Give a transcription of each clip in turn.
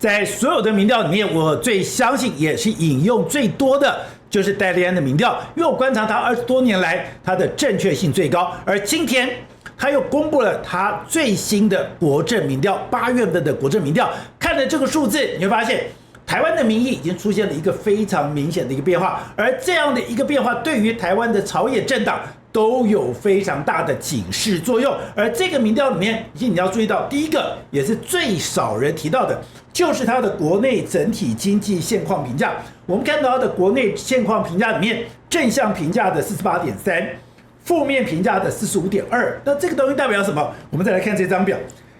在所有的民調裡面，我最相信也是引用最多的就是戴利安的民調，因為我觀察他20多年來，他的正確性最高。而今天他又公布了他最新的國政民調，8月份的國政民調，看了這個數字，你會發現台灣的民意已經出現了一個非常明顯的一個變化，而這樣的一個變化對於台灣的朝野政黨都有非常大的警示作用。而這個民調裡面，你要注意到，第一個也是最少人提到的，就是它的國內整體經濟現況評價。我們看到它的國內現況評價裡面，正向評價的48.3%，負面評價的45.2%。那這個東西代表什麼？我們再來看這張表。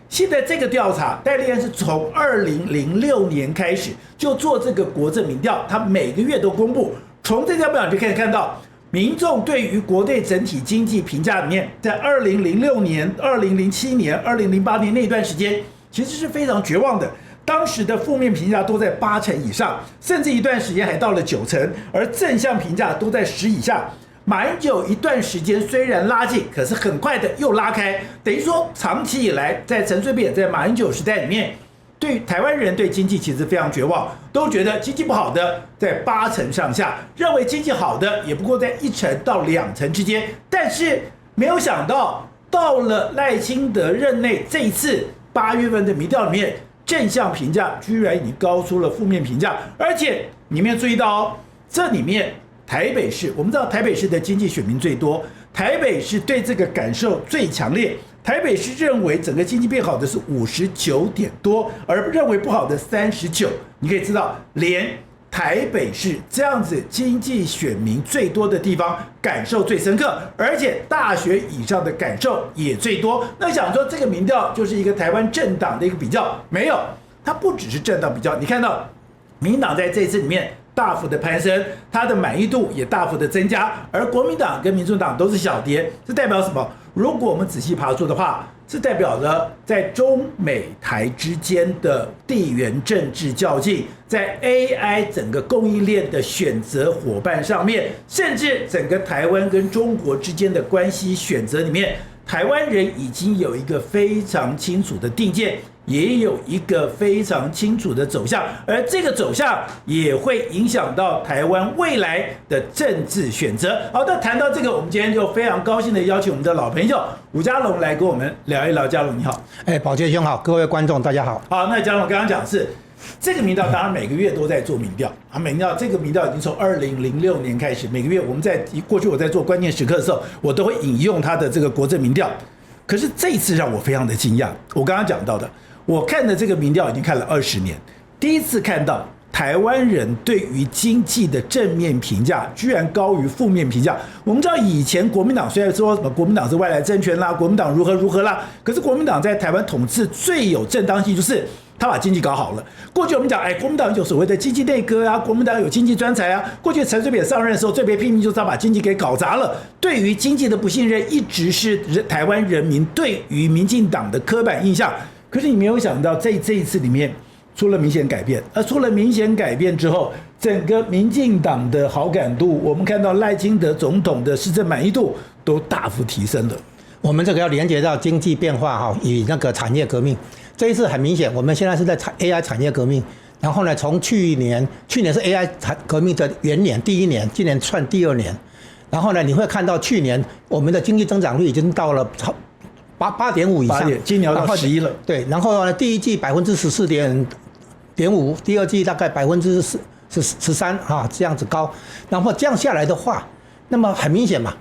現在這個調查，戴利安是從2006年開始就做這個國政民調，他每個月都公布。從這張表你就可以看到，民眾對於國內整體經濟評價裡面，在2006年、2007年、2008年那一段時間，其實是非常絕望的。當時的負面評價都在8成以上，甚至一段時間還到了9成，而正向評價都在10以下。馬英九一段時間雖然拉近，可是很快的又拉開，等於說長期以來，在陳水扁在馬英九時代裡面，對台灣人對經濟其實非常絕望，都覺得經濟不好的在8成上下，認為經濟好的也不過在1成到2成之間。但是沒有想到，到了賴清德任內，這一次8月份的民調裡面，正向評價居然已經高出了負面評價，而且你們要注意到哦，這裡面。台北市，我們知道台北市的經濟選民最多，台北市對這個感受最強烈。台北市認為整個經濟變好的是59點多，而認為不好的39。你可以知道，連台北市這樣子經濟選民最多的地方，感受最深刻，而且大學以上的感受也最多。那想說這個民調就是一個台灣政黨的一個比較，沒有，它不只是政黨比較。你看到民進黨在這一次裡面大幅的攀升，它的滿意度也大幅的增加，而國民黨跟民眾黨都是小跌，這代表什麼？如果我們仔細爬梳的話，是代表了在中美台之間的地緣政治較勁，在 AI 整個供應鏈的選擇夥伴上面，甚至整個台灣跟中國之間的關係選擇裡面，台灣人已經有一個非常清楚的定見，也有一個非常清楚的走向，而這個走向也會影響到台灣未來的政治選擇。好的，談到這個，我們今天就非常高興的邀請我們的老朋友吳佳龍來跟我們聊一聊。佳龍你好。寶傑兄好，各位觀眾大家好。好，那佳龍剛剛講的是這個民調，當然每個月都在做民調啊，民調這個民調已經從2006年開始，每個月我們在過去我在做關鍵時刻的時候，我都會引用他的這個國政民調。可是這一次讓我非常的驚訝，我剛剛講到的。我看的這個民調已經看了20年，第一次看到台灣人對於經濟的正面評價居然高於負面評價。我們知道以前國民黨雖然說什麼國民黨是外來政權啦，國民黨如何如何啦，可是國民黨在台灣統治最有正當性就是他把經濟搞好了。過去我們講，國民黨有所謂的經濟內閣啊，國民黨有經濟專才啊。過去陳水扁上任的時候最被批評就是他把經濟給搞砸了。對於經濟的不信任一直是台灣人民對於民進黨的刻板印象。可是你沒有想到，這一次裡面出了明顯改變，而出了明顯改變之後，整個民進黨的好感度，我們看到賴清德總統的施政滿意度都大幅提升了。我們這個要連接到經濟變化哈，與那個產業革命。這一次很明顯，我們現在是在 AI 產業革命。然後呢，從去年是 AI 革命的元年，第1年，今年算第2年。然後呢，你會看到去年我們的經濟增長率已經到了8.5以上，今年要到11了。對，然後呢，第一季14.5%，第二季大概13%啊，這樣子高。然後這樣下來的話，那麼很明顯嘛，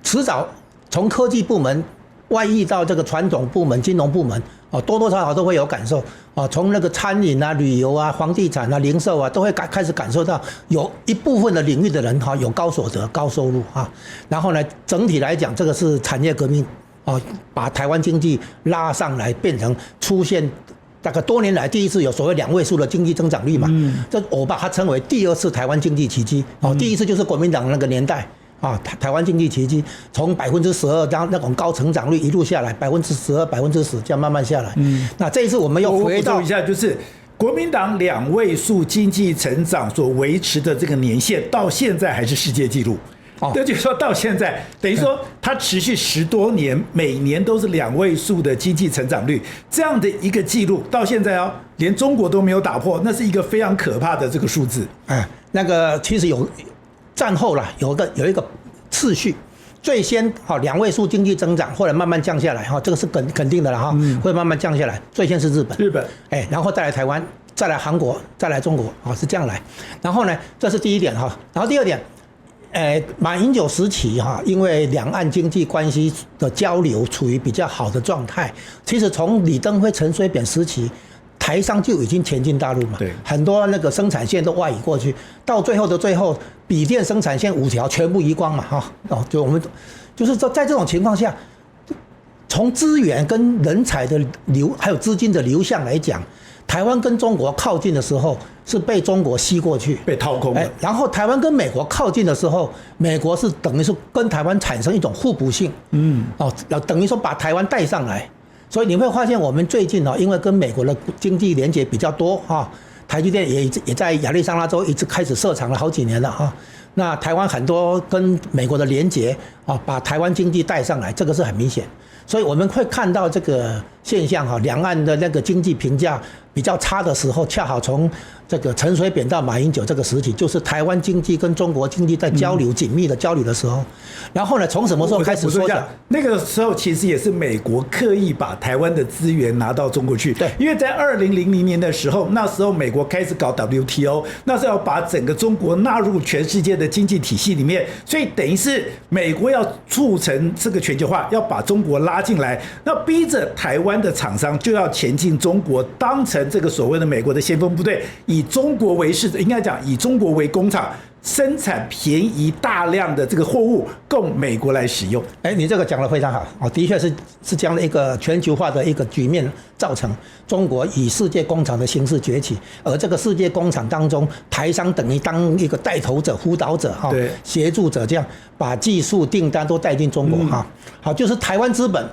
遲早從科技部門外溢到這個傳統部門、金融部門啊，多多少少都會有感受啊。從那個餐飲啊、旅遊啊、房地產啊、零售啊，都會開始感受到有一部分的領域的人哈有高所得、高收入啊。然後呢，整體來講，這個是產業革命。把台灣經濟拉上來，變成出現大概多年來第一次有所謂2位數的經濟增長率嘛。這我把它稱為第2次台灣經濟奇蹟。第一次就是國民黨那個年代啊，台灣經濟奇蹟，從12%當那種高成長率一路下來，12%、10%這樣慢慢下來。那這一次我們又回到一下，就是國民黨2位數經濟成長所維持的這個年限，到現在還是世界紀錄。那就是說到現在，等於說它持續10多年，每年都是2位數的經濟成長率，這樣的一個記錄，到現在連中國都沒有打破，那是一個非常可怕的這個數字。那個其實有戰後啦，有一個次序。最先2位數經濟增長，後來慢慢降下來這個是肯定的了會慢慢降下來。最先是日本，然後再來台灣，再來韓國，再來中國是這樣來。然後呢，這是第一點然後第二點，馬英九時期因為兩岸經濟關係的交流處於比較好的狀態，其實從李登輝、陳水扁時期，台商就已經前進大陸嘛，很多那個生產線都外移過去，到最後的最後，筆電生產線5條全部移光嘛，就我們就是說，在這種情況下，從資源跟人才的流，還有資金的流向來講，台灣跟中國靠近的時候是被中國吸過去，被掏空了。然後台灣跟美國靠近的時候，美國是等於說跟台灣產生一種互補性，等於說把台灣帶上來。所以你會發現，我們最近因為跟美國的經濟連結比較多台積電也在亞利桑那州一直開始設廠了好幾年了那台灣很多跟美國的連結把台灣經濟帶上來，這個是很明顯。所以我們會看到這個現象兩岸的那個經濟評價比較差的時候，恰好從這個陳水扁到馬英九這個時期，就是台灣經濟跟中國經濟在交流緊密的交流的時候。然後呢，從什麼時候開始縮小？那個時候其實也是美國刻意把台灣的資源拿到中國去。對，因為在2000年的時候，那時候美国開始搞 WTO， 那是要把整個中國納入全世界的經濟體系裡面，所以等於是美國要促成這個全球化，要把中國拉進來，那逼着台灣的廠商就要前進中國，當成這個所謂的美國的先鋒部隊，以中國為市，應該講以中國為工廠，生產便宜大量的這個貨物供美國來使用。你這個講得非常好的確是這樣的一個全球化的一個局面，造成中國以世界工廠的形式崛起，而這個世界工廠當中，台商等於當一個帶頭者、輔導者協助者，這樣把技術訂單都帶進中國好，就是台灣資本。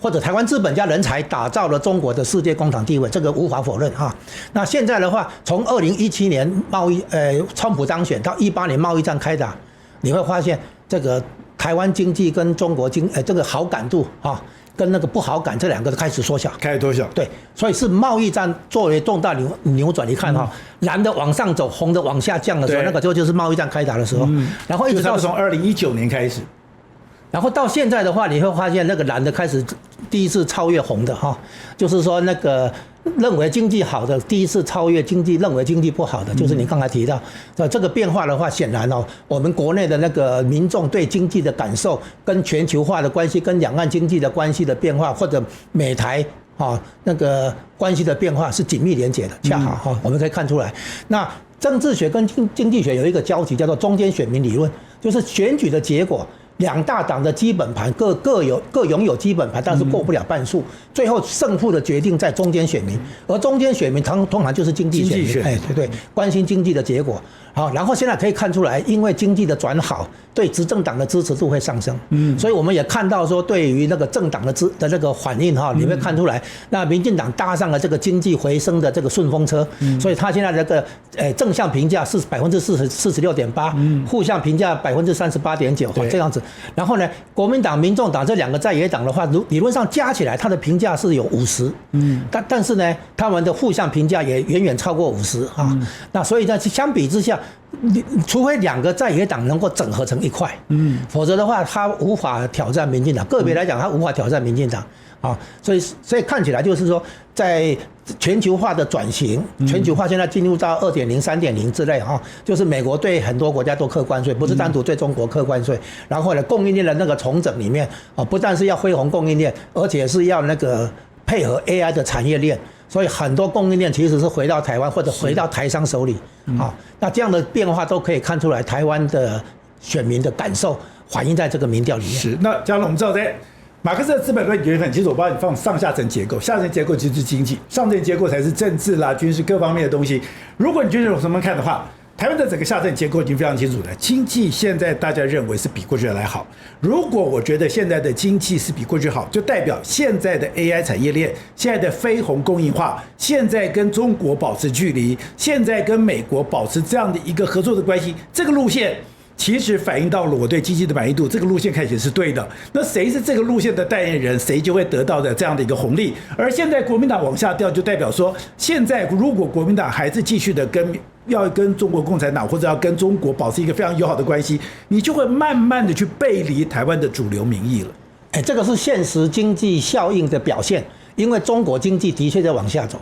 或者台灣資本加人才打造了中國的世界工廠地位，這個無法否認那現在的話，從2017年川普當選到18年貿易戰開打，你會發現這個台灣經濟跟中國這個好感度跟那個不好感這兩個都開始縮小，對，所以是貿易戰作為重大扭轉。你看藍的往上走，紅的往下降的時候，那個就是貿易戰開打的時候，然後一直到從2019年開始。然後到現在的話，你會發現那個藍的開始第一次超越紅的就是說那個認為經濟好的第一次超越認為經濟不好的，就是你剛才提到這個變化的話，顯然我們國內的那個民眾對經濟的感受跟全球化的關係、跟兩岸經濟的關係的變化，或者美台那個關係的變化是緊密連結的，恰好我們可以看出來。那政治學跟經濟學有一個交集，叫做中間選民理論，就是選舉的結果。兩大黨的基本盤各擁有基本盤，但是過不了半數，最後勝負的決定在中間選民，而中間選民通常就是經濟選民，對，關心經濟的結果。好，然後現在可以看出來，因為經濟的轉好，對執政黨的支持度會上升。所以我們也看到說，對於那個政黨的那個反應你會看出來，那民進黨搭上了這個經濟回升的這個順風車，所以他現在這個正向評價是46.8%，負向評價38.9%，這樣子。然後呢，國民黨、民眾黨這兩個在野黨的話，理論上加起來，它的評價是有50，但是呢，他們的負向評價也遠遠超過50那所以呢，相比之下，除非兩個在野黨能夠整合成一塊，否則的話，他無法挑戰民進黨。個別來講，他無法挑戰民進黨所以看起來就是說，在全球化的轉型，全球化現在進入到2.0、3.0之類就是美國對很多國家都課關稅，不是單獨對中國課關稅。然後呢，供應鏈的那個重整裡面不但是要恢宏供應鏈，而且是要那個配合 AI 的產業鏈。所以很多供應鏈其實是回到台灣或者回到台商手裡那這樣的變化都可以看出來，台灣的選民的感受反映在這個民調裡面。是，那嘉龍，我們知道在馬克思的《資本論》也很清楚，我幫你放上下層結構，下層結構就是經濟，上層結構才是政治啦、軍事各方面的東西。如果你覺得有什麼看的話，台灣的整個下層結構已經非常清楚了。經濟現在大家認為是比過去來好。如果我覺得現在的經濟是比過去好，就代表現在的 AI 產業鏈、現在的非宏供應化、現在跟中國保持距離、現在跟美國保持這樣的一個合作的關係，這個路線其實反映到了我對基金的滿意度，這個路線看起來是對的。那誰是這個路線的代言人，誰就會得到的這樣的一個紅利。而現在國民黨往下掉，就代表說，現在如果國民黨還是繼續的要跟中國共產黨或者要跟中國保持一個非常友好的關係，你就會慢慢的去背離台灣的主流民意了。這個是現實經濟效應的表現，因為中國經濟的確在往下走，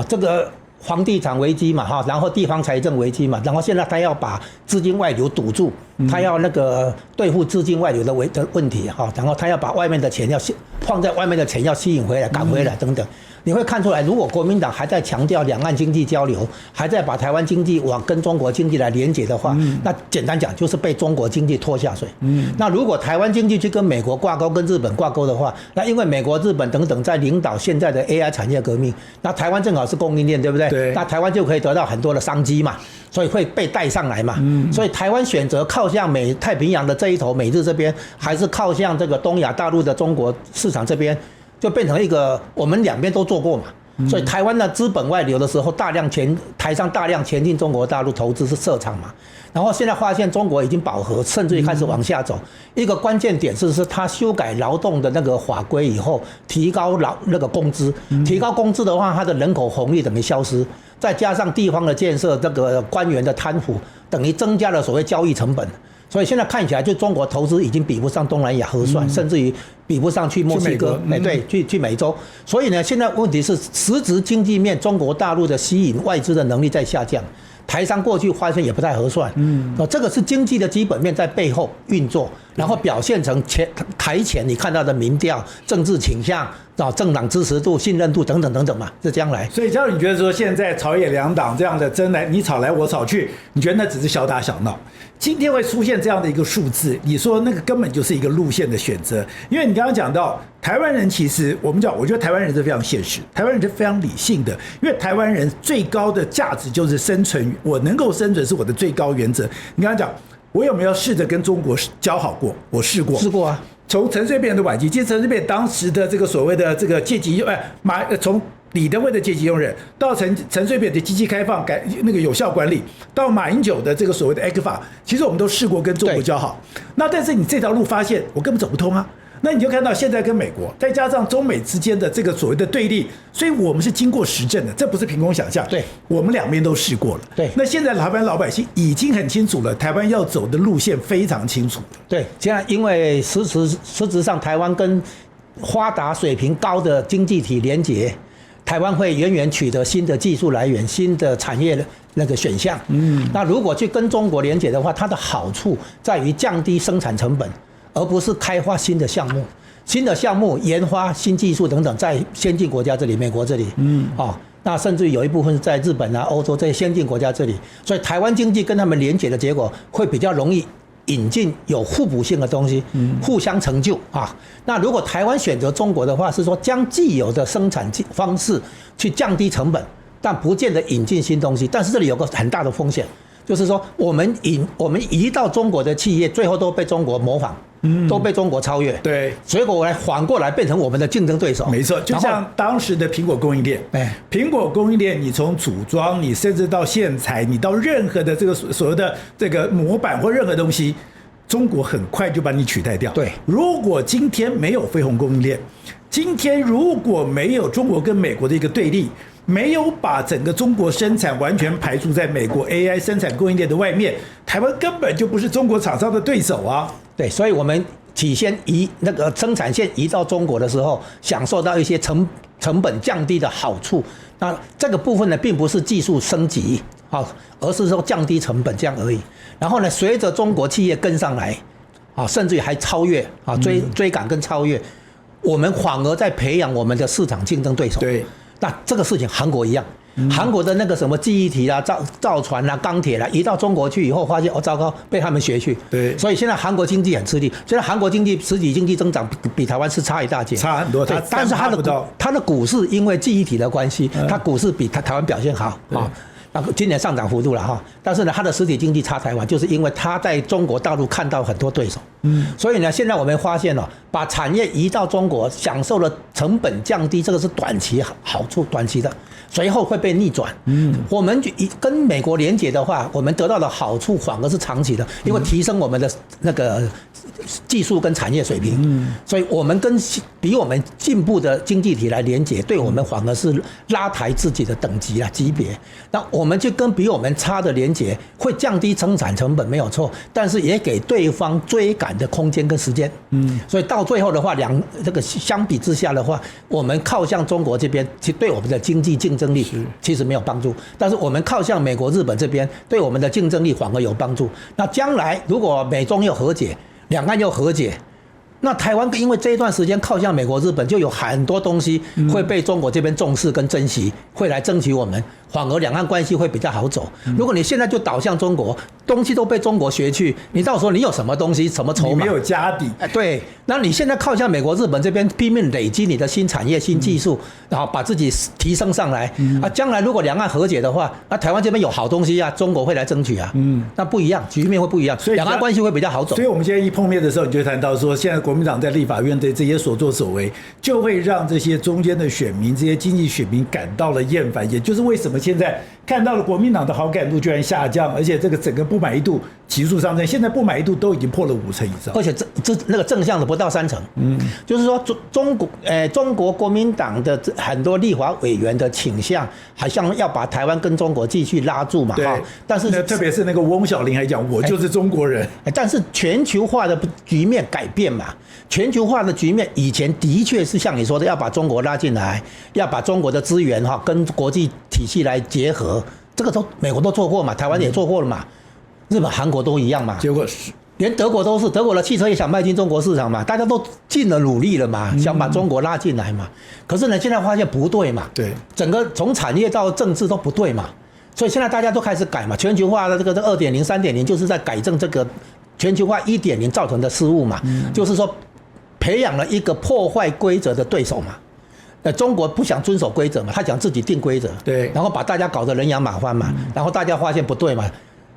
這個。房地產危機嘛，哈，然後地方財政危機嘛，然後現在他要把資金外流堵住，他要那個對付資金外流的問題哈，然後他要把外面的錢要放在外面的錢要吸引回來、趕回來等等。你會看出來，如果國民黨還在強調兩岸經濟交流，還在把台灣經濟往跟中國經濟來連結的話，那簡單講就是被中國經濟拖下水。那如果台灣經濟去跟美國掛鈎、跟日本掛鈎的話，那因為美國、日本等等在領導現在的 AI 產業革命，那台灣正好是供應鏈，對不對？對。那台灣就可以得到很多的商機嘛，所以會被帶上來嘛。所以台灣選擇靠向太平洋的這一頭，美日這邊，還是靠向這個東亞大陸的中國市場這邊。就變成一個我們兩邊都做過嘛，所以台灣的資本外流的時候，台商大量前進中國大陸投資是設廠嘛，然後現在發現中國已經飽和，甚至於開始往下走。一個關鍵點是他修改勞動的那個法規以後，提高那個工資，提高工資的話，它的人口紅利等於消失，再加上地方的建設，這個官員的貪腐，等於增加了所謂交易成本。所以現在看起來，就中國投資已經比不上東南亞核算，甚至於比不上去墨西哥，對，去美洲。所以呢，現在問題是實質經濟面，中國大陸的吸引外資的能力在下降。台商過去發現也不太合算，這個是經濟的基本面在背後運作，然後表現成台前你看到的民調、政治傾向、政黨支持度、信任度等等等等嘛，是將來。所以，假如你覺得說現在朝野兩黨這樣的爭來，你吵來我吵去，你覺得那只是小打小鬧？今天會出現這樣的一個數字，你說那個根本就是一個路線的選擇，因為你剛剛講到台灣人，其實我覺得台灣人是非常現實，台灣人是非常理性的，因為台灣人最高的價值就是生存，我能夠生存是我的最高原則。你剛剛講，我有沒有試着跟中國交好過？我試過啊。從陳水扁的晚期，其實陳水扁當時的這個所謂的這個階級從李登輝的階級用人，到陳水扁的積極開放那個有效管理，到馬英九的這個所謂的 ECFA， 其實我們都試過跟中國交好。那但是你這條路發現我根本走不通啊，那你就看到現在跟美國，再加上中美之間的這個所謂的對立，所以我們是經過實證的，這不是憑空想象。對，我們兩邊都試過了。對，那現在台灣老百姓已經很清楚了，台灣要走的路線非常清楚。對，現在因為實質上台灣跟發達水平高的經濟體連結。台灣會遠遠取得新的技術來源、新的產業那個選項。那如果去跟中國連結的話，它的好處在於降低生產成本，而不是開發新的項目。新的項目研發新技術等等，在先進國家這裡，美國這裡，那甚至有一部分是在日本啊、歐洲這些先進國家這裡。所以台灣經濟跟他們連結的結果，會比較容易引進有互補性的東西，互相成就啊。那如果台灣選擇中國的話，是說將既有的生產方式去降低成本，但不見得引進新東西。但是這裡有個很大的風險，就是說我們移到中國的企業，最後都被中國模仿，都被中國超越。對，所以我來反過來變成我們的競爭對手。沒錯，就像當時的蘋果供應鏈，蘋果供應鏈，你從組裝，你甚至到線材，你到任何的這個所謂的這個模板或任何東西，中國很快就把你取代掉。對，如果今天沒有飛鴻供應鏈，今天如果沒有中國跟美國的一個對立，沒有把整個中國生產完全排除在美國 AI 生產供應鏈的外面，台灣根本就不是中國廠商的對手啊。对，所以我們起先移那個生產線移到中國的時候，享受到一些成本降低的好處。那這個部分呢，並不是技術升級啊，而是說降低成本這樣而已。然後呢，隨着中國企業跟上來啊，甚至於還超越啊，追趕跟超越，我們反而在培養我們的市場競爭對手。對。那這個事情韓國一樣，韓國的那個什麼記憶體啦、造船啦、鋼鐵啦，移到中國去以後，發現哦糟糕，被他們學去。对，所以現在韓國經濟很吃力。現在韓國經濟實體經濟增長比台灣是差一大截，差很多。但是它的股市因為記憶體的關係，它股市比台灣表現好啊。那今年上漲幅度了哈，但是呢，它的實體經濟差台灣，就是因為它在中國大陸看到很多對手。所以呢，現在我們發現了，把產業移到中國，享受了成本降低，這個是短期好處，短期的，隨後會被逆轉。我們跟美國連結的話，我們得到的好處反而是長期的，因為提升我們的那個技術跟產業水平。所以我們跟比我們進步的經濟體來連結，對我們反而是拉抬自己的等級啊級別。那我們就跟比我們差的連結，會降低生產成本沒有錯，但是也給對方追趕的空間跟時間。所以到最後的話，這個相比之下的話，我們靠向中國這邊，其實對我們的經濟競爭力其實沒有幫助，但是我們靠向美國、日本這邊，對我們的競爭力反而有幫助。那將來如果美中又和解，兩岸又和解，那台灣因為這一段時間靠向美國、日本，就有很多東西會被中國這邊重視跟珍惜，會來爭取我們，反而兩岸關係會比較好走。如果你現在就倒向中國，東西都被中國學去，你到時候你有什麼東西、什麼籌碼？你沒有家底。對，那你現在靠向美國、日本這邊拼命累積你的新產業、新技術，然後把自己提升上來。將來如果兩岸和解的話，那台灣這邊有好東西啊，中國會來爭取啊。那不一樣，局面會不一樣，所以兩岸關係會比較好走。所以我們現在一碰面的時候，你就談到說，現在國民黨在立法院的這些所作所為，就會讓這些中間的選民、這些經濟選民感到了厭煩，也就是為什麼現在看到了國民黨的好感度居然下降，而且這個整個不滿意度急速上升，現在不滿意度都已經破了50%以上，而且那個正向的不到3成。就是說中國國民黨的很多立法委員的傾向，好像要把台灣跟中國繼續拉住嘛。對。但是特別是那個翁小玲還講，我就是中國人。但是全球化的局面改變嘛，全球化的局面以前的確是像你說的，要把中國拉進來，要把中國的資源跟國際體系來結合。這個都美國都做過嘛，台灣也做過了嘛，日本、韓國都一樣嘛。結果是連德國都是，德國的汽車也想邁進中國市場嘛，大家都盡了努力了嘛，想把中國拉進來嘛。可是呢，現在發現不對嘛，對，整個從產業到政治都不對嘛，所以現在大家都開始改嘛。全球化的這個2.0、3.0就是在改正這個全球化1.0造成的失誤嘛，就是說培養了一個破壞規則的對手嘛。中國不想遵守規則嘛，他想自己定規則，對，然後把大家搞得人仰馬翻嘛，然後大家發現不對嘛，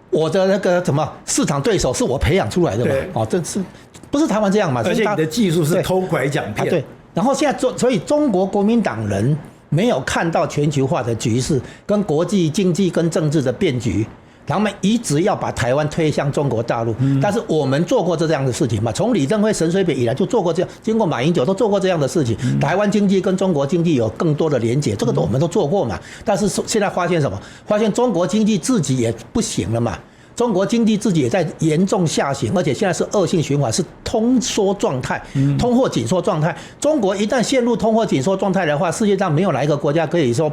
我的那個什麼市場對手是我培養出來的嘛，哦，這是不是台灣這樣嘛？而且你的技術是偷拐搶騙，對。然後現在所以中國國民黨人沒有看到全球化的局勢跟國際經濟跟政治的變局。他們一直要把台灣推向中國大陸，但是我們做過這樣的事情嘛？從李登輝、陳水扁以來就做過這樣，經過馬英九都做過這樣的事情。台灣經濟跟中國經濟有更多的連結，這個我們都做過嘛。但是現在發現什麼？發現中國經濟自己也不行了嘛。中國經濟自己也在嚴重下行，而且現在是惡性循環，是通縮狀態、通貨緊縮狀態。中國一旦陷入通貨緊縮狀態的話，世界上沒有哪一個國家可以說。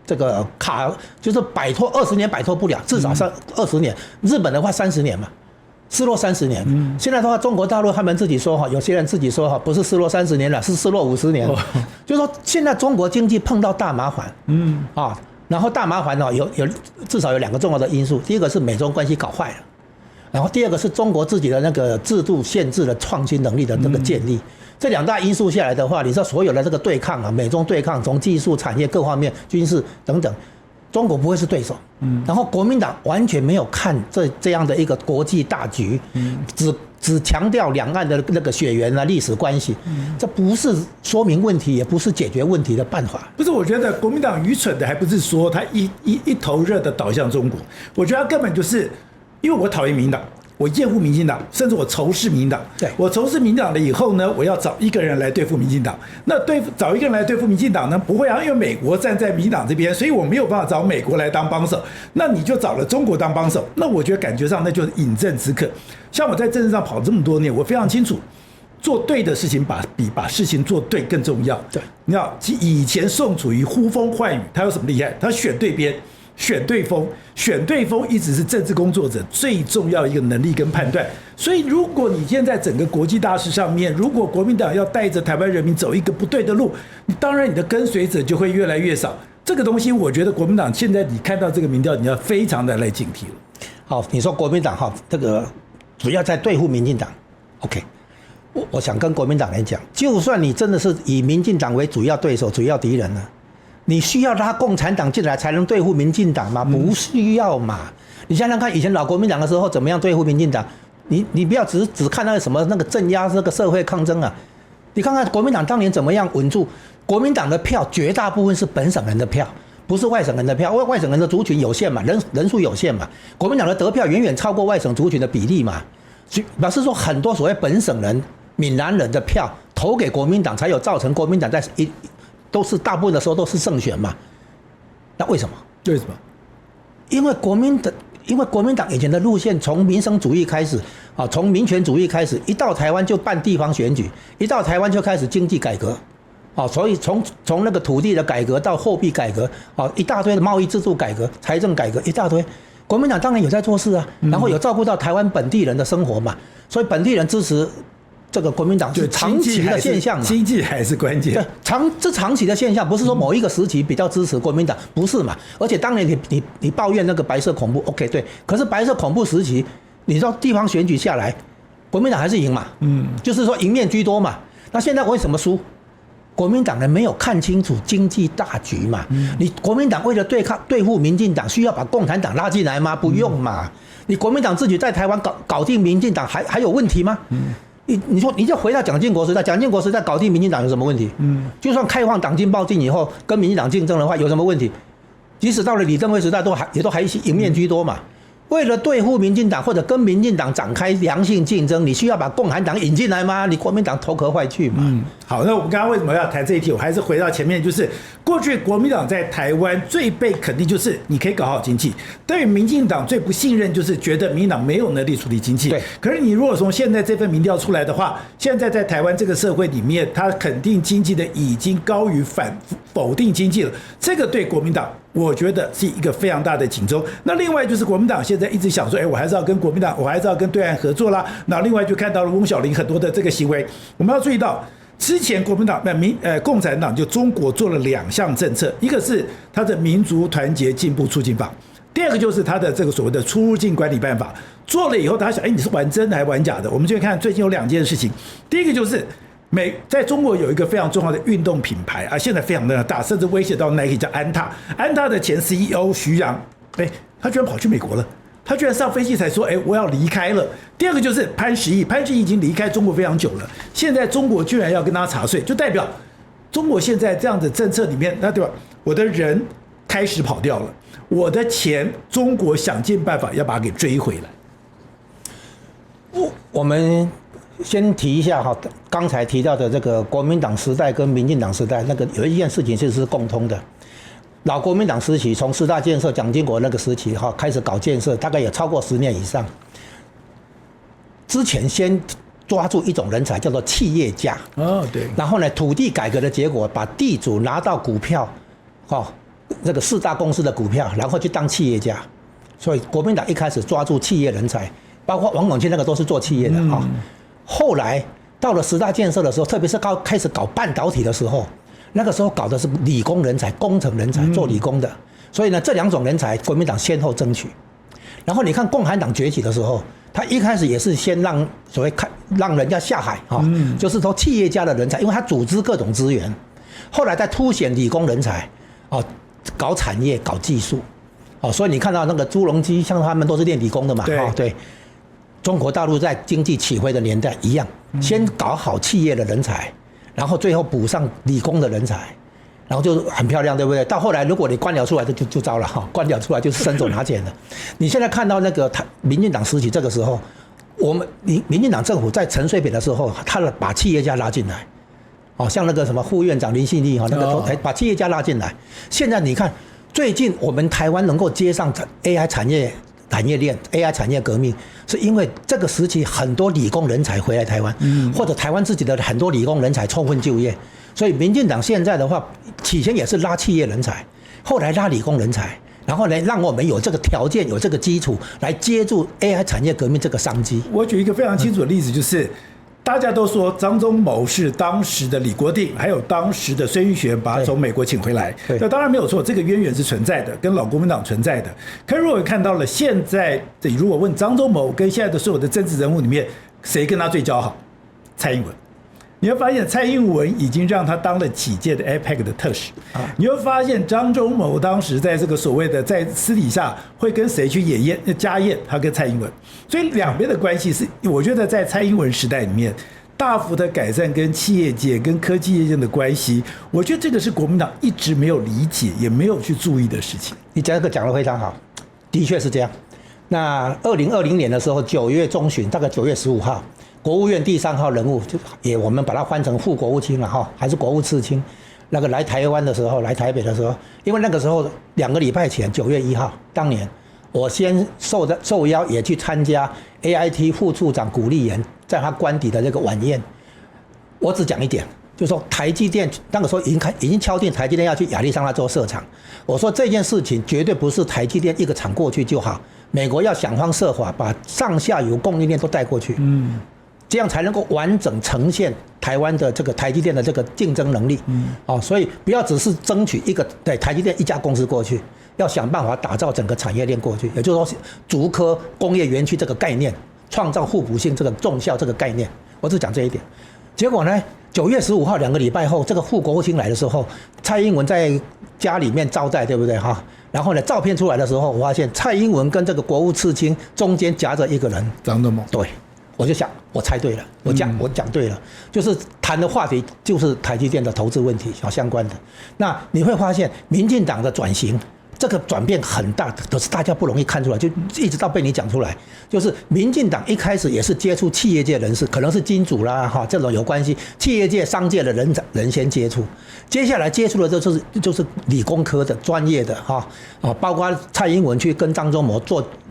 這個卡就是擺脫20年擺脫不了，至少20年。日本的話30年嘛，失落30年。現在的話，中國大陸他們自己說哈，有些人自己說哈，不是失落30年了，是失落50年。就是說現在中國經濟碰到大麻煩。然後大麻煩呢，至少有2個重要的因素，第一個是美中關係搞壞了，然後第二個是中國自己的那個制度限制了創新能力的那個建立。這2大因素下來的話，你知道所有的這個對抗啊，美中對抗，從技術、產業各方面、軍事等等，中國不會是對手。然後國民黨完全沒有看這樣的一個國際大局，只強調兩岸的那個血緣啊、歷史關係，這不是說明問題，也不是解決問題的辦法。不是，我覺得國民黨愚蠢的還不是說他一頭熱的倒向中國，我覺得他根本就是因為我討厭民黨。我厭惡民進黨，甚至我仇視民進黨。我仇視民進黨了以後呢，我要找一個人來對付民進黨。那找一個人來對付民進黨呢？不會啊，因為美國站在民進黨這邊，所以我沒有辦法找美國來當幫手。那你就找了中國當幫手。那我覺得感覺上那就是飲鴆止渴。像我在政治上跑這麼多年，我非常清楚，做對的事情比把事情做對更重要。對，你知道，以前宋楚瑜呼風喚雨，他有什麼厲害？他選對邊。選對風一直是政治工作者最重要的一個能力跟判斷。所以，如果你現在整個國際大事上面，如果國民黨要帶着台灣人民走一個不對的路，當然你的跟隨者就會越來越少。這個東西，我覺得國民黨現在你看到這個民調，你要非常的來警惕了。好，你說國民黨哈，這個主要在對付民進黨。OK， 我想跟國民黨人講，就算你真的是以民進黨為主要對手、主要敵人呢？你需要拉共產黨進來才能對付民進黨嗎？不需要嘛。你想想看，以前老國民黨的時候怎麼樣對付民進黨？你不要只看那個什麼那個鎮壓這個社會抗爭啊，你看看國民黨當年怎麼樣穩住，國民黨的票絕大部分是本省人的票，不是外省人的票，外省人的族群有限嘛，人數有限嘛，國民黨的得票遠遠超過外省族群的比例嘛，表示說很多所謂本省人、閩南人的票投給國民黨，才有造成國民黨在都是大部分的時候都是勝選嘛，那為什麼？為什麼？因為國民黨以前的路線從民生主義開始，啊，從民權主義開始，一到台灣就辦地方選舉，一到台灣就開始經濟改革，啊，所以從那個土地的改革到貨幣改革，啊，一大堆的貿易制度改革、財政改革，一大堆。國民黨當然有在做事啊，然後有照顧到台灣本地人的生活嘛，所以本地人支持這個國民黨是長期的現象嘛，經濟還是關鍵。這長期的現象，不是說某一個時期比較支持國民黨，不是嘛？而且當年你抱怨那個白色恐怖 ，OK 對，可是白色恐怖時期，你知道地方選舉下來，國民黨還是贏嘛，就是說贏面居多嘛。那現在為什麼輸？國民黨人沒有看清楚經濟大局嘛。你國民黨為了對付民進黨，需要把共產黨拉進來嗎？不用嘛。你國民黨自己在台灣搞定民進黨，還有問題嗎？你說你就回到蔣經國時代，蔣經國時代搞定民進黨有什麼問題？就算開放黨禁報禁以後，跟民進黨競爭的話，有什麼問題？即使到了李登輝時代，也都還贏面居多嘛。為了對付民進黨或者跟民進黨展開良性競爭，你需要把共產黨引進來嗎？你國民黨頭殼壞去嘛。好，那我們剛剛為什麼要談這一題？我還是回到前面，就是過去國民黨在台灣最被肯定就是你可以搞好經濟，對於民進黨最不信任就是覺得民進黨沒有能力處理經濟。對。可是你如果從現在這份民調出來的話，現在在台灣這個社會裡面，他肯定經濟的已經高於否定經濟了，這個對國民黨我覺得是一個非常大的警鐘。那另外就是國民黨現在一直想說，我還是要跟國民党，我還是要跟對岸合作啦。那另外就看到了翁小玲很多的這個行為，我們要注意到，之前國民党共產黨就中國做了2項政策，一個是他的民族團結進步促進法，第二個就是他的這個所謂的出入境管理辦法。做了以後，大家想，你是玩真的還玩假的？我們就看最近有2件事情，第一個就是在中國有一個非常重要的運動品牌啊，現在非常的大，甚至威脅到 Nike， 叫安踏。安踏的前 CEO 徐陽，他居然跑去美國了，他居然上飛機才說，我要離開了。第二個就是潘石屹已經離開中國非常久了，現在中國居然要跟他查稅，就代表中國現在這樣的政策裡面，那對吧？我的人開始跑掉了，我的錢，中國想盡辦法要把它給追回來。我们先提一下哈，剛才提到的這個國民黨時代跟民進黨時代，那個有一件事情其實是共通的。老國民黨時期，從10大建設蔣經國那個時期哈開始搞建設，大概也超過10年以上。之前先抓住一種人才，叫做企業家。對。然後呢，土地改革的結果，把地主拿到股票，這個4大公司的股票，然後去當企業家。所以國民黨一開始抓住企業人才，包括王永慶那個都是做企業的哈。後來到了10大建設的時候，特別是開始搞半導體的時候，那個時候搞的是理工人才、工程人才，做理工的。所以呢，這2種人才國民黨先後爭取。然後你看共產黨崛起的時候，他一開始也是先讓人家下海哈，就是說企業家的人才，因為他組織各種資源。後來再凸顯理工人才，搞產業、搞技術，所以你看到那個朱鎔基，像他們都是練理工的嘛，對。中國大陸在經濟起飛的年代一樣，先搞好企業的人才，然後最後補上理工的人才，然後就很漂亮，對不對？到後來如果你官僚出來就糟了哈，官僚出來就是伸手拿錢了。你現在看到那個民進黨時期這個時候，民進黨政府在陳水扁的時候，他把企業家拉進來，像那個什麼副院長林信利那個把企業家拉進來。現在你看，最近我們台灣能夠接上 AI 產業鏈 ，AI 產業革命，是因為這個時期很多理工人才回來台灣，或者台灣自己的很多理工人才充分就業，所以民進黨現在的話，起先也是拉企業人才，後來拉理工人才，然後呢，讓我們有這個條件、有這個基礎來接住 AI 產業革命這個商機。我舉一個非常清楚的例子，就是大家都說張忠謀是當時的李國定，還有當時的孫運璇把他從美國請回來。那當然沒有錯，這個淵源是存在的，跟老國民黨存在的。可是如果看到了現在，如果問張忠謀跟現在的所有的政治人物裡面，誰跟他最交好？蔡英文。你會發現蔡英文已經讓他當了幾屆的 APEC 的特使，你會發現張忠謀當時在這個所謂的在私底下會跟誰去家宴，他跟蔡英文，所以兩邊的關係是，我覺得在蔡英文時代裡面大幅的改善跟企業界跟科技業界的關係，我覺得這個是國民黨一直沒有理解也沒有去注意的事情。你這個講得非常好，的確是這樣。那2020年的時候，9月中旬，大概9月15號，國務院第3號人物，就也我們把它翻成副國務卿了哈，還是國務次卿，那個來台灣的時候，來台北的時候，因為那個時候2個禮拜前，9月1號，當年我先受邀也去參加 AIT 副處長古立言在他官邸的這個晚宴。我只講一點，就是說台積電那個時候已經敲定台積電要去亞利桑那州設廠。我說這件事情絕對不是台積電一個廠過去就好，美國要想方設法把上下游供應鏈都帶過去，這樣才能夠完整呈現台灣的這個台積電的這個競爭能力。所以不要只是爭取一個對台積電一家公司過去，要想辦法打造整個產業鏈過去，也就是說竹科工業園區這個概念，創造互補性這個重效這個概念，我只講這一點。結果呢，9月15號2個禮拜後，這個副國務卿來的時候，蔡英文在家裡面招待，對不對哈？然後呢，照片出來的時候，我發現蔡英文跟這個國務次卿中間夾着一個人，張忠謀。對，我就想，我猜對了，我講對了，就是談的話題就是台積電的投資問題相關的。那你會發現，民進黨的轉型。這個轉變很大，可是大家不容易看出來，就一直到被你講出來。就是民進黨一開始也是接觸企業界人士，可能是金主啦哈，這種有關係，企業界、商界的人先接觸，接下來接觸的就是理工科的專業的哈啊，包括蔡英文去跟張忠謀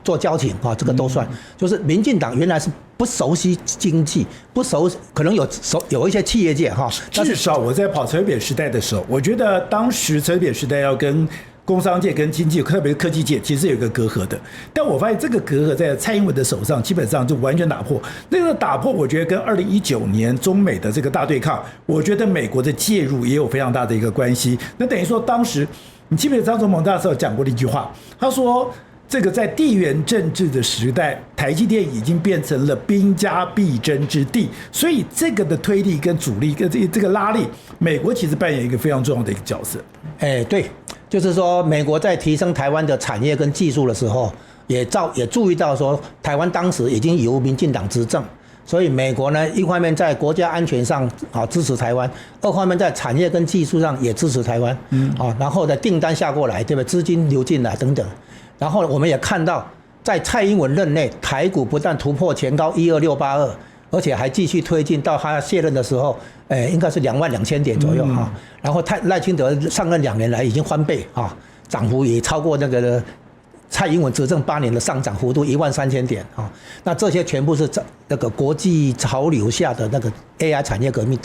做交情啊，這個都算。就是民進黨原來是不熟悉經濟，不熟，可能有一些企業界哈，至少我在跑陳水扁時代的時候，我覺得當時陳水扁時代要跟工商界跟經濟，特別是科技界，其實有一個隔閡的。但我發現這個隔閡在蔡英文的手上，基本上就完全打破。那個打破，我覺得跟2019年中美的這個大對抗，我覺得美國的介入也有非常大的一個關係。那等於說，當時你記不記得張忠謀那時候講過的一句話？他說：“這個在地緣政治的時代，台積電已經變成了兵家必爭之地。所以這個的推力跟阻力跟這個拉力，美國其實扮演一個非常重要的一個角色。”對。就是說，美國在提升台灣的產業跟技術的時候，也注意到說，台灣當時已經由民進黨執政，所以美國呢，一方面在國家安全上支持台灣，二方面在產業跟技術上也支持台灣，然後呢訂單下過來，對吧？資金流進來等等，然後我們也看到，在蔡英文任內，台股不但突破前高12682。而且還繼續推進到他卸任的時候，應該是22000點左右哈。然後賴清德上任2年來已經翻倍啊，漲幅也超過那個蔡英文執政8年的上漲幅度13000點啊。那這些全部是那個國際潮流下的那個 AI 產業革命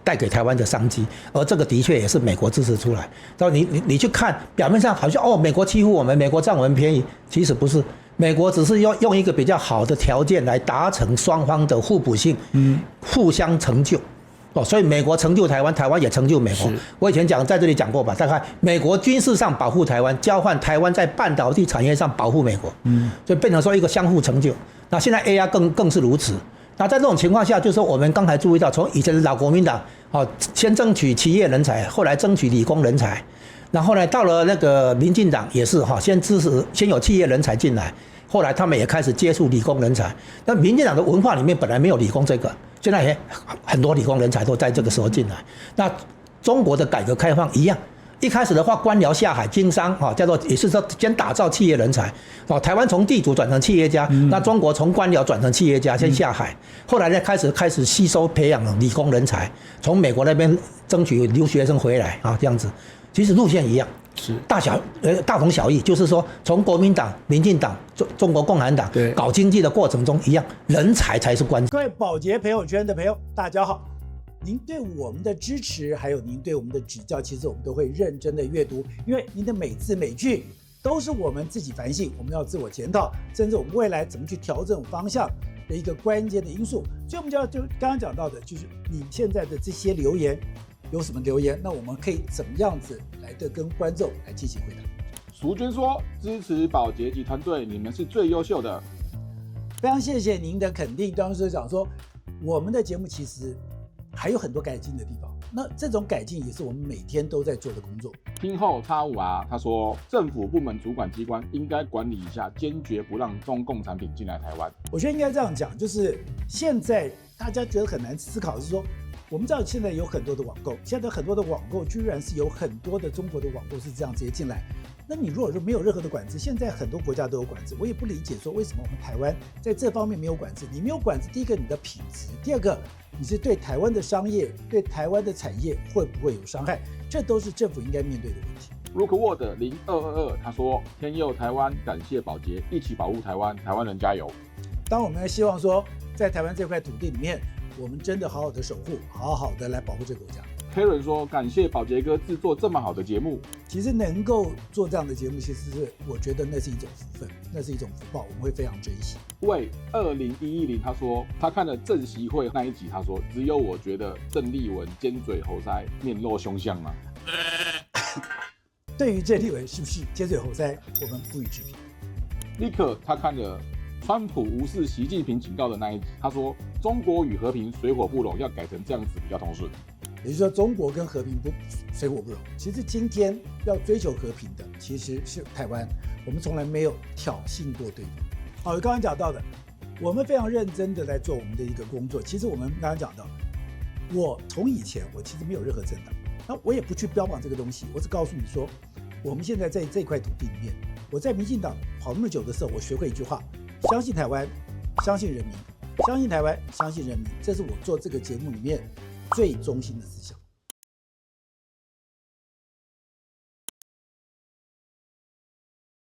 帶給台灣的商機，而這個的確也是美國支持出來。然後你去看，表面上好像美國欺負我們，美國占我們便宜，其實不是。美國只是用一個比較好的條件來達成雙方的互補性，互相成就，所以美國成就台灣，台灣也成就美國。我以前在這裡講過吧，大概美國軍事上保護台灣，交換台灣在半導體產業上保護美國，所以變成說一個相互成就。那現在 AI 更是如此。那在這種情況下，就是說我們剛才注意到，從以前的老國民黨，先爭取企業人才，後來爭取理工人才。然後呢，到了那個民進黨也是先支持，先有企業人才進來，後來他們也開始接觸理工人才。那民進黨的文化裡面本來沒有理工這個，現在也很多理工人才都在這個時候進來。那中國的改革開放一樣，一開始的話官僚下海經商叫做也是說先打造企業人才。台灣從地主轉成企業家，那中國從官僚轉成企業家先下海，後來呢開始吸收培養理工人才，從美國那邊爭取留學生回來這樣子。其實路線一樣，是大同小異，就是說從國民黨、民進黨、中國共產黨搞經濟的過程中一樣，人才才是關鍵。各位寶傑朋友圈的朋友，大家好，您對我們的支持，還有您對我們的指教，其實我們都會認真的閱讀，因為您的每字每句都是我們自己反省，我們要自我檢討，甚至我們未來怎麼去調整方向的一個關鍵的因素。所以我們就剛剛講到的，就是你現在的這些留言。有什麼留言？那我們可以怎麼樣子來的跟觀眾來進行回答？淑君說：“支持寶傑及團隊，你們是最優秀的。”非常謝謝您的肯定。當時講說，我們的節目其實還有很多改進的地方。那這種改進也是我們每天都在做的工作。聽後X5R他說，政府部門主管機關應該管理一下，堅決不讓中共產品進來台灣。我覺得應該這樣講，就是現在大家覺得很難思考，是說我們知道现在有很多的網購，现在很多的網購居然是有很多的中國的網購是這樣直接進來。那你如果說沒有任何的管制，現在很多國家都有管制，我也不理解說為什麼我們台灣在這方面沒有管制。你沒有管制，第一個你的品質，第二個你是对台灣的商業、对台灣的產業會不會有傷害，這都是政府應該面對的問題。Rookwood 0222他說，天佑台灣，感謝寶傑，一起保護台灣，台灣人加油。當我們希望說在台灣這塊土地裡面，我們真的好好的守護，好好的來保護這個國家。Karen 說，感謝寶傑哥製作這麼好的節目。其實能夠做這樣的節目，其實是我覺得那是一種福分，那是一種福報，我們會非常珍惜。喂20110他說，他看了正習會那一集，他說只有我覺得鄭麗文尖嘴猴腮，面露凶相嗎？對於鄭麗文是不是尖嘴猴腮，我們不予置評。立刻他看了川普無視習近平警告的那一集，他說中國與和平水火不容，要改成這樣子比較通順。也就是說，中國跟和平不水火不容。其實今天要追求和平的其實是台灣，我們從來沒有挑釁過對方。好，我剛剛講到的，我們非常認真的在做我們的一個工作。其實我們剛剛講到，我從以前我其實沒有任何政黨，那我也不去標榜這個東西，我只告訴你說，我們現在在這塊土地裡面，我在民進黨跑那麼久的時候，我學會一句話：相信台灣，相信人民，相信台灣，相信人民，這是我做這個節目裡面最中心的思想。